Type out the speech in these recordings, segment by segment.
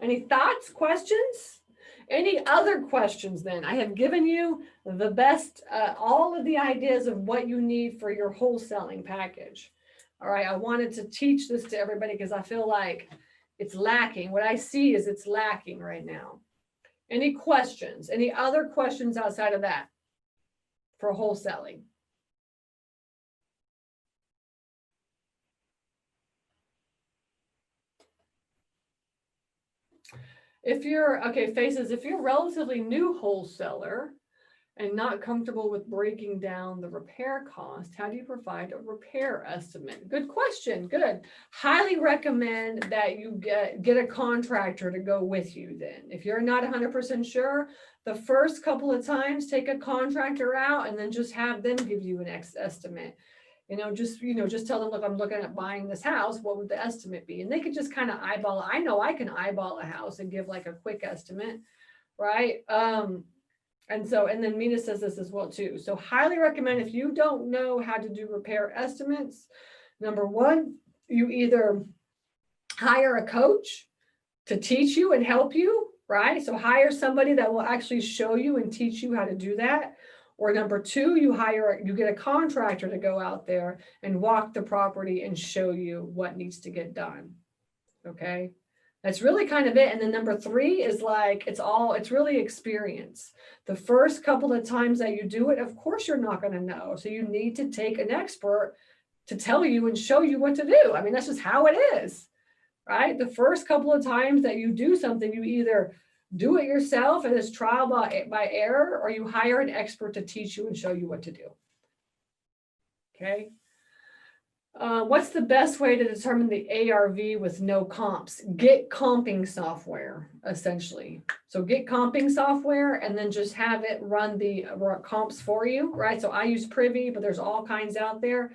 Any thoughts, questions? Any other questions then? I have given you the best, all of the ideas of what you need for your wholesaling package. All right, I wanted to teach this to everybody because I feel like it's lacking. What I see is it's lacking right now. Any questions? Any other questions outside of that for wholesaling? If you're, okay, Faces, if you're a relatively new wholesaler and not comfortable with breaking down the repair cost, how do you provide a repair estimate? Good question. Good. Highly recommend that you get a contractor to go with you then. If you're not 100% sure, the first couple of times, take a contractor out and then just have them give you an estimate. Just tell them, look, I'm looking at buying this house. What would the estimate be? And they could just kind of eyeball. I know I can eyeball a house and give like a quick estimate, right? And then Mina says this as well too. So highly recommend, if you don't know how to do repair estimates, number one, you either hire a coach to teach you and help you, right? So hire somebody that will actually show you and teach you how to do that. Or number two, you get a contractor to go out there and walk the property and show you what needs to get done. Okay. That's really kind of it. And then number three is like, it's really experience. The first couple of times that you do it, of course, you're not going to know. So you need to take an expert to tell you and show you what to do. I mean, that's just how it is, right? The first couple of times that you do something, you either do it yourself and it's trial by error, or you hire an expert to teach you and show you what to do. Okay. What's the best way to determine the ARV with no comps? Get comping software, essentially. So get comping software and then just have it run the comps for you, right? So I use Privy, but there's all kinds out there.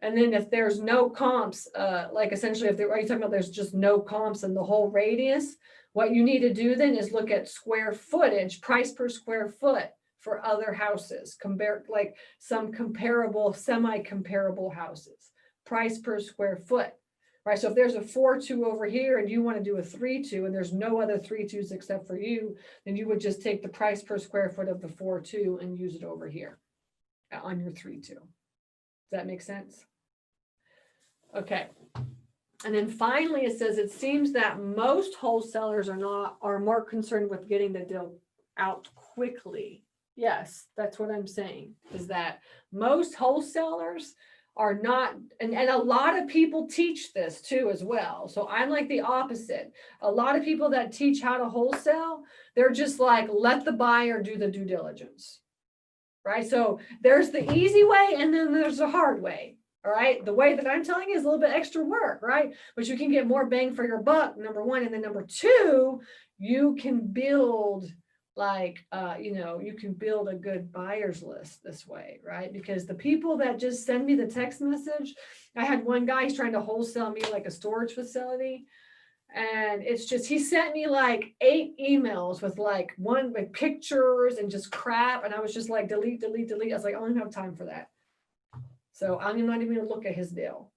And then if there's no comps, like essentially are you talking about there's just no comps in the whole radius, what you need to do then is look at square footage, price per square foot for other houses, compare like some comparable, semi-comparable houses, price per square foot, right? So if there's a 4.2 over here and you want to do a 3.2 and there's no other 3.2s except for you, then you would just take the price per square foot of the 4.2 and use it over here on your 3.2. Does that make sense? Okay. And then finally, it says, it seems that most wholesalers are more concerned with getting the deal out quickly. Yes, that's what I'm saying, is that most wholesalers are not, and a lot of people teach this too as well. So I'm like the opposite. A lot of people that teach how to wholesale, they're just like, let the buyer do the due diligence, right? So there's the easy way and then there's the hard way. All right. The way that I'm telling you is a little bit extra work, right? But you can get more bang for your buck, number one. And then number two, you can build you can build a good buyer's list this way, right? Because the people that just send me the text message, I had one guy, he's trying to wholesale me like a storage facility. And it's just, he sent me like 8 emails with like pictures and just crap. And I was just like, delete. I was like, I don't have time for that. So I'm not even going to look at his deal.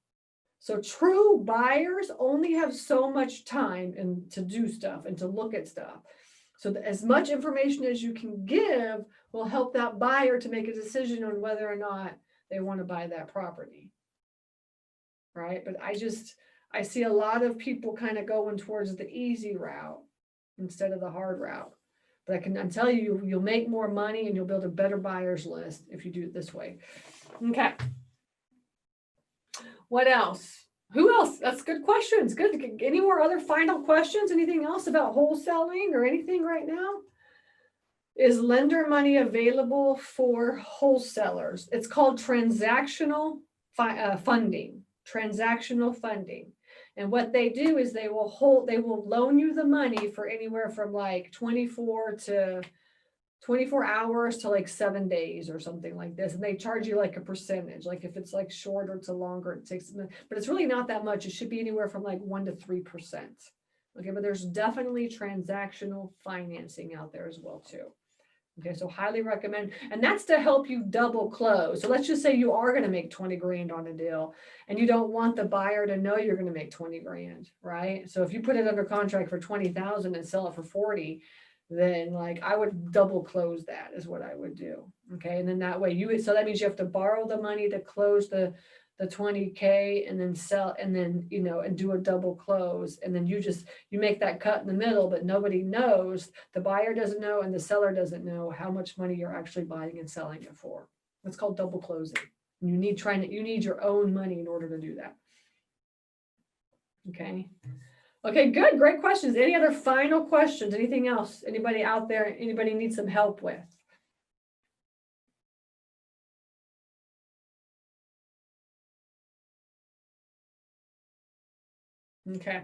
So true buyers only have so much time and to do stuff and to look at stuff. So as much information as you can give will help that buyer to make a decision on whether or not they want to buy that property. Right. But I see a lot of people kind of going towards the easy route instead of the hard route. But I'm telling you, you'll make more money and you'll build a better buyer's list if you do it this way. Okay. What else? Who else? That's good questions. Good. Any more other final questions? Anything else about wholesaling or anything right now? Is lender money available for wholesalers? It's called transactional funding. Transactional funding. And what they do is they will loan you the money for anywhere from like 24 hours to like 7 days or something like this. And they charge you like a percentage. Like if it's like shorter to longer, it takes, but it's really not that much. It should be anywhere from like 1 to 3%. Okay, but there's definitely transactional financing out there as well too. Okay, so highly recommend, and that's to help you double close. So let's just say you are going to make 20 grand on a deal and you don't want the buyer to know you're going to make 20 grand, right? So if you put it under contract for 20,000 and sell it for 40, then like I would double close that is what I would do. Okay. And then that way so that means you have to borrow the money to close the 20K and then sell and then, and do a double close. And then you make that cut in the middle, but nobody knows, the buyer doesn't know and the seller doesn't know how much money you're actually buying and selling it for. It's called double closing. You need your own money in order to do that. Okay. Okay, good. Great questions. Any other final questions? Anything else? Anybody out there? Anybody need some help with? Okay.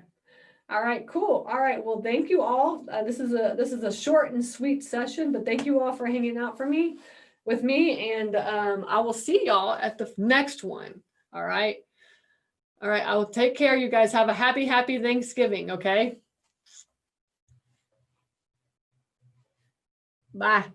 All right, cool. All right. Well, thank you all. This is a short and sweet session, but thank you all for hanging out with me. And I will see y'all at the next one. All right. All right. I will take care. You guys have a happy Thanksgiving. Okay. Bye.